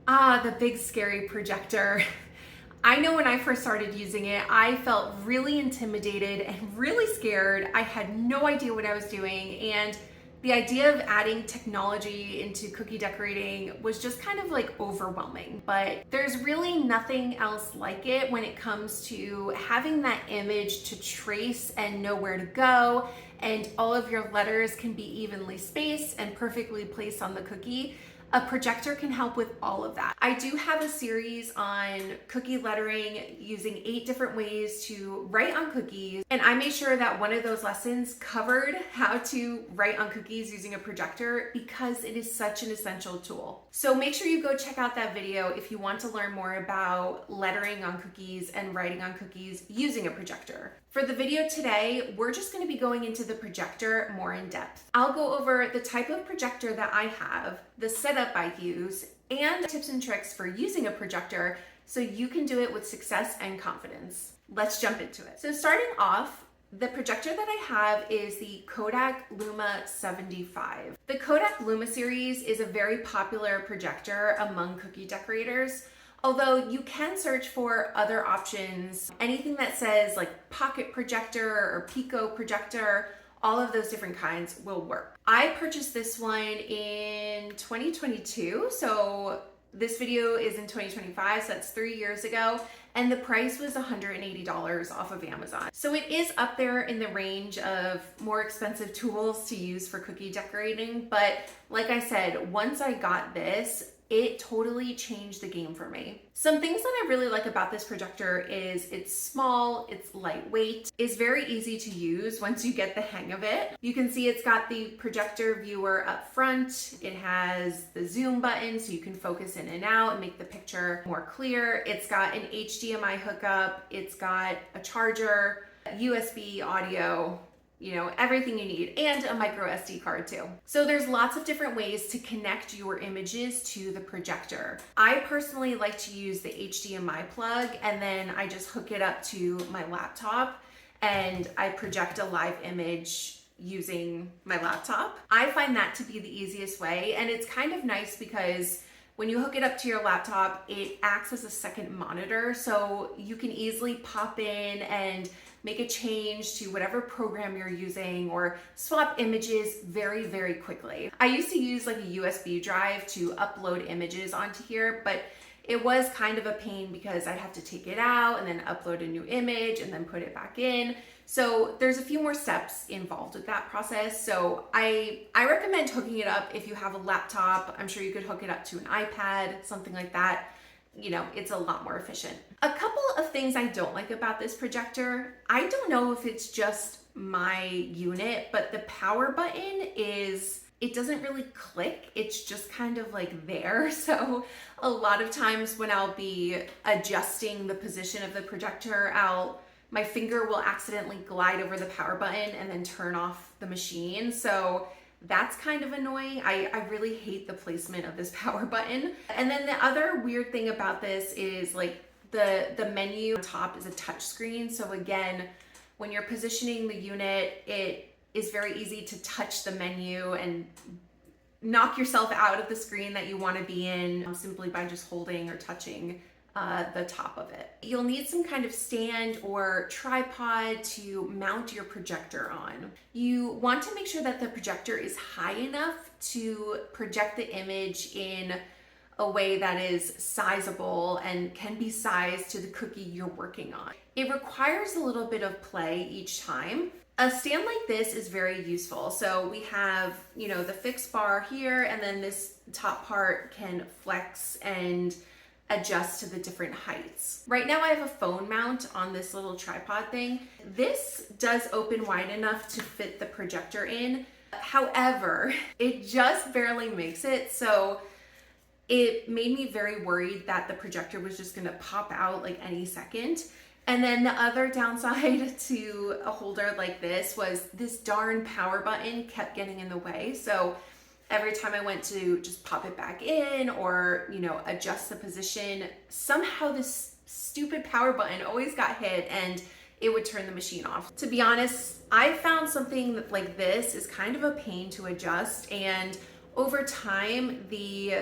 Ah, the big scary projector. I know when I first started using it, I felt really intimidated and really scared. I had no idea what I was doing, and the idea of adding technology into cookie decorating was just kind of like overwhelming. But there's really nothing else like it when it comes to having that image to trace and know where to go, and all of your letters can be evenly spaced and perfectly placed on the cookie. A projector can help with all of that. I do have a series on cookie lettering using 8 different ways to write on cookies, and I made sure that one of those lessons covered how to write on cookies using a projector because it is such an essential tool. So make sure you go check out that video if you want to learn more about lettering on cookies and writing on cookies using a projector. For the video today, we're just going to be going into the projector more in depth. I'll go over the type of projector that I have, the setup I use, and tips and tricks for using a projector so you can do it with success and confidence. Let's jump into it. So starting off, the projector that I have is the Kodak Luma 75. The Kodak Luma series is a very popular projector among cookie decorators. Although you can search for other options, anything that says like pocket projector or Pico projector, all of those different kinds will work. I purchased this one in 2022, so this video is in 2025, so that's 3 years ago, and the price was $180 off of Amazon. So it is up there in the range of more expensive tools to use for cookie decorating, but like I said, once I got this, it totally changed the game for me. Some things that I really like about this projector is it's small, it's lightweight, it's very easy to use once you get the hang of it. You can see it's got the projector viewer up front. It has the zoom button so you can focus in and out and make the picture more clear. It's got an HDMI hookup, it's got a charger, USB audio, you know, everything you need, and a micro SD card too. So there's lots of different ways to connect your images to the projector. I personally like to use the HDMI plug, and then I just hook it up to my laptop and I project a live image using my laptop. I find that to be the easiest way, and it's kind of nice because when you hook it up to your laptop, it acts as a second monitor, so you can easily pop in and make a change to whatever program you're using or swap images very, very quickly. I used to use like a USB drive to upload images onto here, but it was kind of a pain because I'd have to take it out and then upload a new image and then put it back in. So there's a few more steps involved with that process. So I recommend hooking it up if you have a laptop. I'm sure you could hook it up to an iPad, something like that. You know, it's a lot more efficient. A couple of things I don't like about this projector, I don't know if it's just my unit, but the power button it doesn't really click. It's just kind of like there. So a lot of times when I'll be adjusting the position of the projector, my finger will accidentally glide over the power button and then turn off the machine. So that's kind of annoying. I really hate the placement of this power button. And then the other weird thing about this is like the menu on top is a touch screen. So again, when you're positioning the unit, it is very easy to touch the menu and knock yourself out of the screen that you want to be in simply by just holding or touching the top of it. You'll need some kind of stand or tripod to mount your projector on. You want to make sure that the projector is high enough to project the image in a way that is sizable and can be sized to the cookie you're working on. It requires a little bit of play each time. A stand like this is very useful. So we have, you know, the fixed bar here, and then this top part can flex and adjust to the different heights. Right now I have a phone mount on this little tripod thing. This does open wide enough to fit the projector in. However, it just barely makes it. So it made me very worried that the projector was just gonna pop out like any second. And then the other downside to a holder like this was this darn power button kept getting in the way. So every time I went to just pop it back in or, you know, adjust the position, somehow this stupid power button always got hit and it would turn the machine off. To be honest, I found something like this is kind of a pain to adjust, and over time, the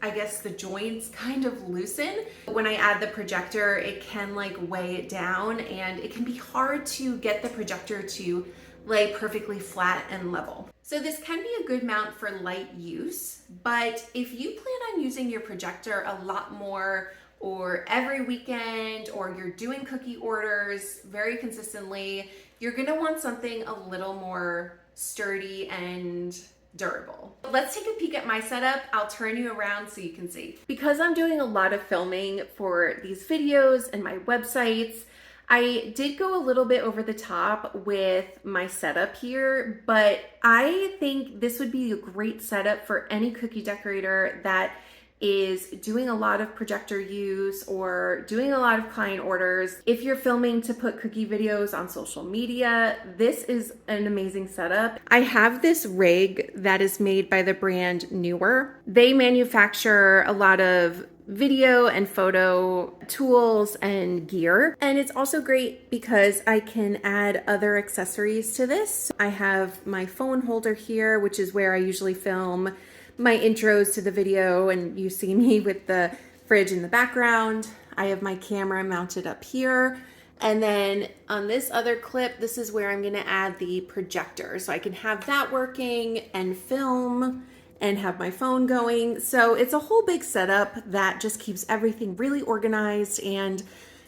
I guess the joints kind of loosen. When I add the projector, it can like weigh it down, and it can be hard to get the projector to lay perfectly flat and level. So this can be a good mount for light use, but if you plan on using your projector a lot more, or every weekend, or you're doing cookie orders very consistently, you're gonna want something a little more sturdy and durable. Let's take a peek at my setup. I'll turn you around so you can see. Because I'm doing a lot of filming for these videos and my websites, I did go a little bit over the top with my setup here, but I think this would be a great setup for any cookie decorator that is doing a lot of projector use or doing a lot of client orders. If you're filming to put cookie videos on social media, this is an amazing setup. I have this rig that is made by the brand Newer. They manufacture a lot of video and photo tools and gear. And it's also great because I can add other accessories to this. I have my phone holder here, which is where I usually film my intros to the video, and you see me with the fridge in the background. I have my camera mounted up here. And then on this other clip, this is where I'm gonna add the projector. So I can have that working and film and have my phone going. So it's a whole big setup that just keeps everything really organized and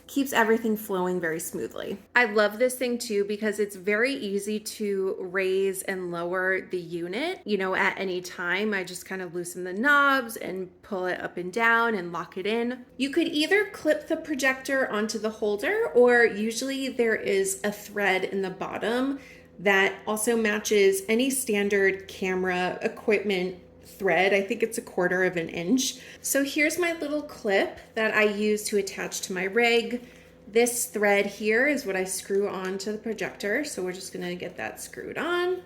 keeps everything flowing very smoothly. I love this thing too because it's very easy to raise and lower the unit, at any time. I just kind of loosen the knobs and pull it up and down and lock it in. You could either clip the projector onto the holder, or usually there is a thread in the bottom that also matches any standard camera equipment thread. I think it's 1/4 of an inch. So here's my little clip that I use to attach to my rig. This thread here is what I screw onto the projector. So we're just gonna get that screwed on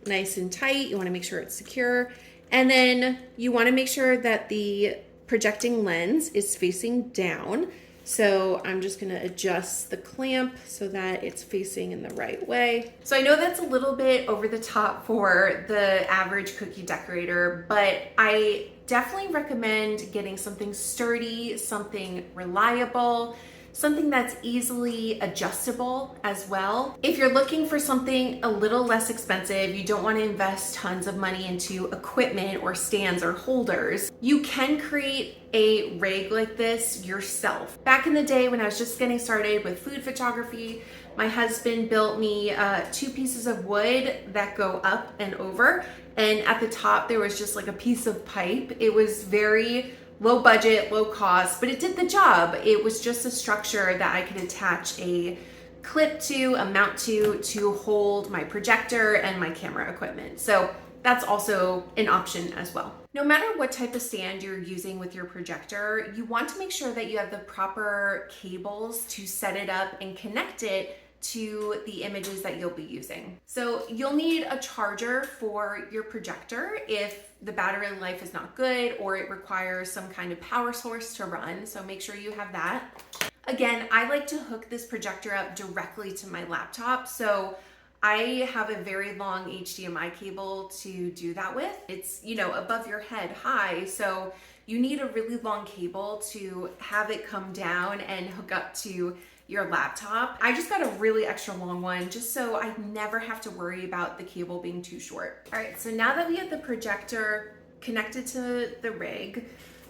nice and tight. You wanna make sure it's secure. And then you wanna make sure that the projecting lens is facing down. So I'm just gonna adjust the clamp so that it's facing in the right way. So I know that's a little bit over the top for the average cookie decorator, but I definitely recommend getting something sturdy, something reliable, something that's easily adjustable as well. If you're looking for something a little less expensive, you don't want to invest tons of money into equipment or stands or holders, you can create a rig like this yourself. Back in the day when I was just getting started with food photography, my husband built me 2 pieces of wood that go up and over, and at the top there was just like a piece of pipe. It was very low budget, low cost, but it did the job. It was just a structure that I could attach a clip to, a mount to hold my projector and my camera equipment. So that's also an option as well. No matter what type of stand you're using with your projector, you want to make sure that you have the proper cables to set it up and connect it to the images that you'll be using. So you'll need a charger for your projector if the battery life is not good or it requires some kind of power source to run. So make sure you have that. Again, I like to hook this projector up directly to my laptop. So I have a very long HDMI cable to do that with. It's, above your head high. So you need a really long cable to have it come down and hook up to your laptop. I just got a really extra long one just so I never have to worry about the cable being too short. All right, so now that we have the projector connected to the rig,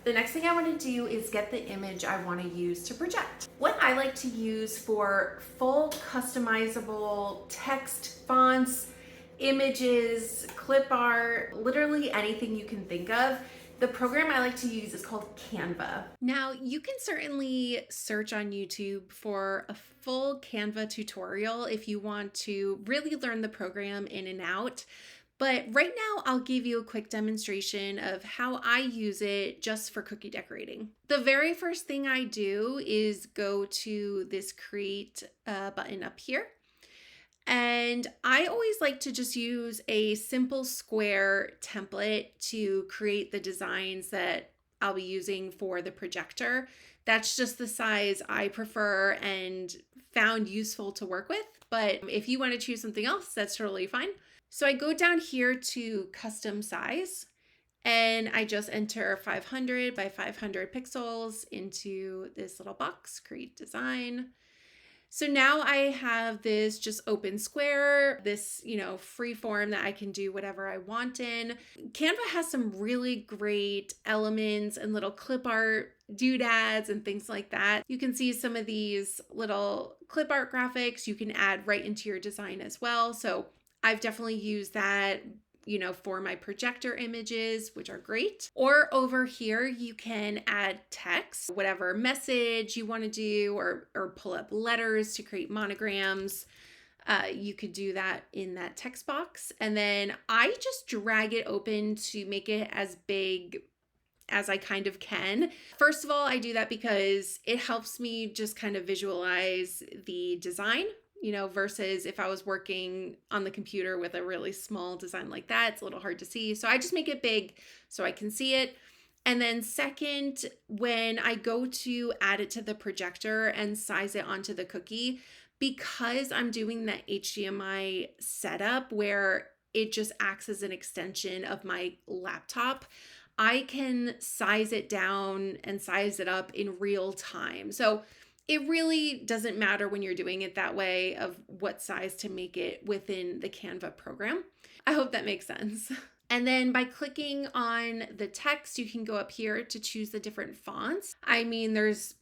the next thing I want to do is get the image I want to use to project. What I like to use for full customizable text, fonts, images, clip art, literally anything you can think of, the program I like to use is called Canva. Now, you can certainly search on YouTube for a full Canva tutorial if you want to really learn the program in and out. But right now, I'll give you a quick demonstration of how I use it just for cookie decorating. The very first thing I do is go to this create button up here. And I always like to just use a simple square template to create the designs that I'll be using for the projector. That's just the size I prefer and found useful to work with. But if you want to choose something else, that's totally fine. So I go down here to custom size, And I just enter 500 by 500 pixels into this little box, create design. So now I have this just open square, this, free form that I can do whatever I want in. Canva has some really great elements and little clip art doodads and things like that. You can see some of these little clip art graphics you can add right into your design as well. So I've definitely used that for my projector images, which are great. Or over here, you can add text, whatever message you want to do, or pull up letters to create monograms. You could do that in that text box. And then I just drag it open to make it as big as I kind of can. First of all, I do that because it helps me just kind of visualize the design, versus if I was working on the computer with a really small design like that, it's a little hard to see. So I just make it big so I can see it. And then second, when I go to add it to the projector and size it onto the cookie, because I'm doing that HDMI setup where it just acts as an extension of my laptop, I can size it down and size it up in real time. So it really doesn't matter when you're doing it that way of what size to make it within the Canva program. I hope that makes sense. And then by clicking on the text, you can go up here to choose the different fonts. I mean, there's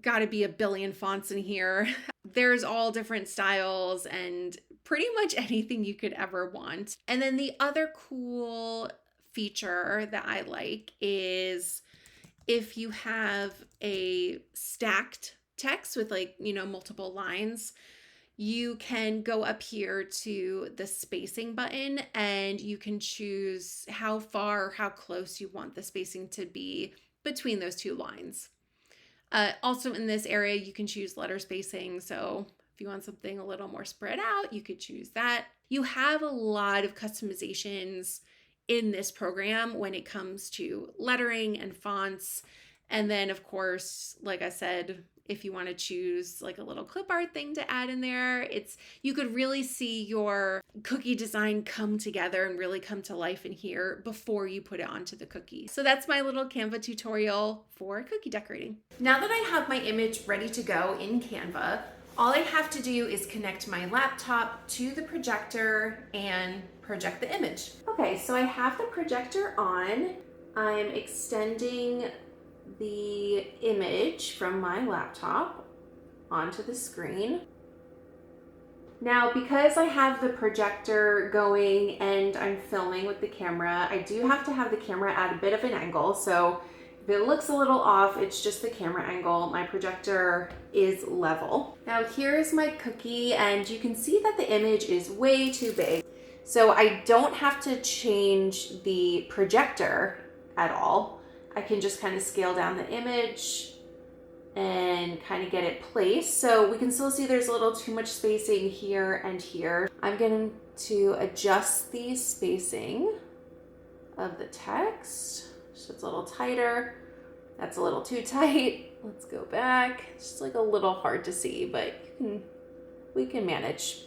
got to be a billion fonts in here. There's all different styles and pretty much anything you could ever want. And then the other cool feature that I like is if you have a stacked text with multiple lines, you can go up here to the spacing button and you can choose how far or how close you want the spacing to be between those two lines. Also in this area, you can choose letter spacing. So if you want something a little more spread out, you could choose that. You have a lot of customizations in this program when it comes to lettering and fonts. And then of course, like I said, if you want to choose like a little clip art thing to add in there, you could really see your cookie design come together and really come to life in here before you put it onto the cookie. So that's my little Canva tutorial for cookie decorating. Now that I have my image ready to go in Canva, all I have to do is connect my laptop to the projector and project the image. Okay, so I have the projector on. I'm extending the image from my laptop onto the screen. Now, because I have the projector going and I'm filming with the camera, I do have to have the camera at a bit of an angle. So if it looks a little off, it's just the camera angle. My projector is level. Now here's my cookie and you can see that the image is way too big. So I don't have to change the projector at all. I can just kind of scale down the image and kind of get it placed. So we can still see there's a little too much spacing here and here. I'm going to adjust the spacing of the text. So it's a little tighter. That's a little too tight. Let's go back. It's just like a little hard to see, but we can manage.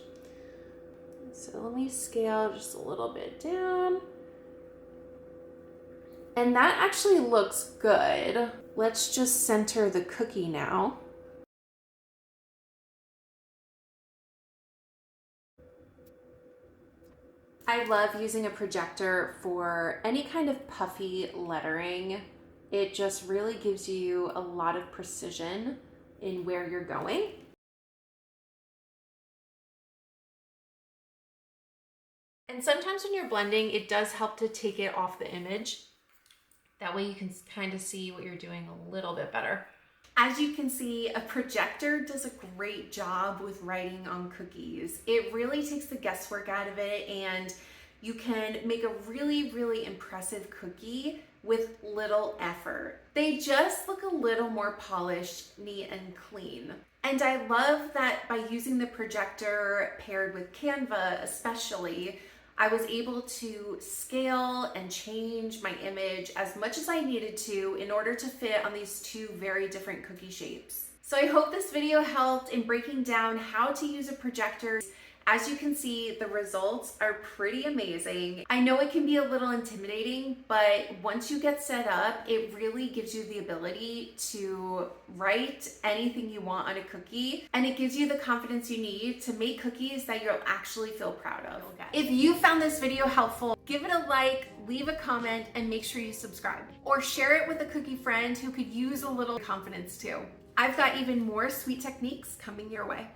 So let me scale just a little bit down. And that actually looks good. Let's just center the cookie now. I love using a projector for any kind of puffy lettering. It just really gives you a lot of precision in where you're going. And sometimes when you're blending, it does help to take it off the image. That way you can kind of see what you're doing a little bit better. As you can see, a projector does a great job with writing on cookies. It really takes the guesswork out of it and you can make a really, really impressive cookie with little effort. They just look a little more polished, neat, and clean. And I love that by using the projector paired with Canva especially, I was able to scale and change my image as much as I needed to in order to fit on these two very different cookie shapes. So I hope this video helped in breaking down how to use a projector As you can see, the results are pretty amazing. I know it can be a little intimidating, but once you get set up, it really gives you the ability to write anything you want on a cookie, and it gives you the confidence you need to make cookies that you'll actually feel proud of. If you found this video helpful, give it a like, leave a comment, and make sure you subscribe. Or share it with a cookie friend who could use a little confidence too. I've got even more sweet techniques coming your way.